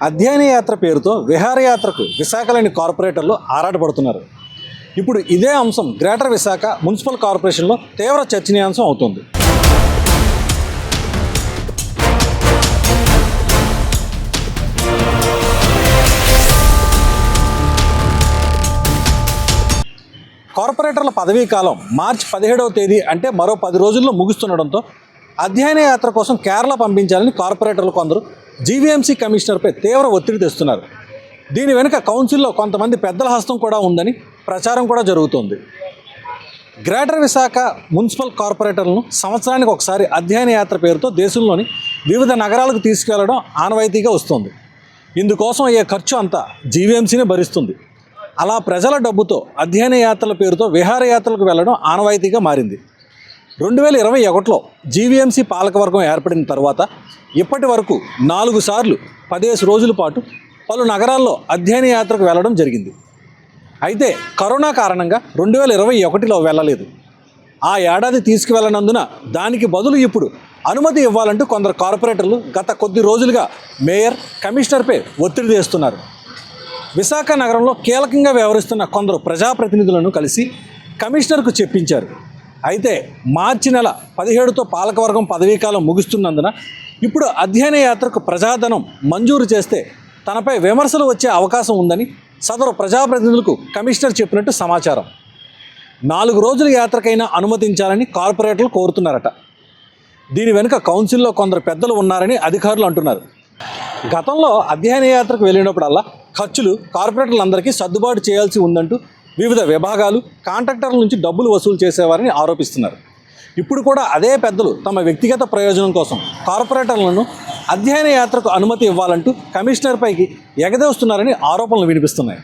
అధ్యయన యాత్ర పేరుతో విహారయాత్రకు విశాఖలోని కార్పొరేటర్లు ఆరాటపడుతున్నారు. ఇప్పుడు ఇదే అంశం గ్రేటర్ విశాఖ మున్సిపల్ కార్పొరేషన్లో తీవ్ర చర్చనీయాంశం అవుతుంది. కార్పొరేటర్ల పదవీ కాలం మార్చి 17వ తేదీ అంటే మరో 10 రోజుల్లో ముగుస్తుండడంతో అధ్యయన యాత్ర కోసం కేరళ పంపించాలని కార్పొరేటర్లు కొందరు జీవీఎంసీ కమిషనర్పై తీవ్ర ఒత్తిడి తెస్తున్నారు. దీని వెనుక కౌన్సిల్లో కొంతమంది పెద్దల హస్తం కూడా ఉందని ప్రచారం కూడా జరుగుతోంది. గ్రేటర్ విశాఖ మున్సిపల్ కార్పొరేటర్లను సంవత్సరానికి ఒకసారి అధ్యయన యాత్ర పేరుతో దేశంలోని వివిధ నగరాలకు తీసుకెళ్లడం ఆనవాయితీగా వస్తుంది. ఇందుకోసం అయ్యే ఖర్చు అంతా జీవీఎంసీనే భరిస్తుంది. అలా ప్రజల డబ్బుతో అధ్యయన యాత్రల పేరుతో విహారయాత్రలకు వెళ్లడం ఆనవాయితీగా మారింది. 2021లో జీవీఎంసీ పాలకవర్గం ఏర్పడిన తర్వాత ఇప్పటి వరకు 4 సార్లు 15 రోజుల పాటు పలు నగరాల్లో అధ్యయన యాత్రకు వెళ్లడం జరిగింది. అయితే కరోనా కారణంగా 2021లో వెళ్ళలేదు. ఆ ఏడాది తీసుకువెళ్ళనందున దానికి బదులు ఇప్పుడు అనుమతి ఇవ్వాలంటూ కొందరు కార్పొరేటర్లు గత కొద్ది రోజులుగా మేయర్, కమిషనర్పై ఒత్తిడి తెస్తున్నారు. విశాఖ నగరంలో కీలకంగా వ్యవహరిస్తున్న కొందరు ప్రజాప్రతినిధులను కలిసి కమిషనర్కు చెప్పించారు. అయితే మార్చి నెల 17తో పాలకవర్గం పదవీకాలం ముగుస్తున్నందున ఇప్పుడు అధ్యయన యాత్రకు ప్రజాధనం మంజూరు చేస్తే తనపై విమర్శలు వచ్చే అవకాశం ఉందని సదరు ప్రజాప్రతినిధులకు కమిషనర్ చెప్పినట్టు సమాచారం. 4 రోజుల యాత్రకైనా అనుమతించాలని కార్పొరేటర్లు కోరుతున్నారట. దీని వెనుక కౌన్సిల్లో కొందరు పెద్దలు ఉన్నారని అధికారులు అంటున్నారు. గతంలో అధ్యయన యాత్రకు వెళ్ళినప్పుడల్లా ఖర్చులు కార్పొరేటర్లందరికీ సర్దుబాటు చేయాల్సి ఉందంటూ వివిధ విభాగాలు, కాంట్రాక్టర్ల నుంచి డబ్బులు వసూలు చేసేవారని ఆరోపిస్తున్నారు. ఇప్పుడు కూడా అదే పెద్దలు తమ వ్యక్తిగత ప్రయోజనం కోసం కార్పొరేటర్లను అధ్యయన యాత్రకు అనుమతి ఇవ్వాలంటూ కమిషనర్పైకి ఎగదోస్తున్నారని ఆరోపణలు వినిపిస్తున్నాయి.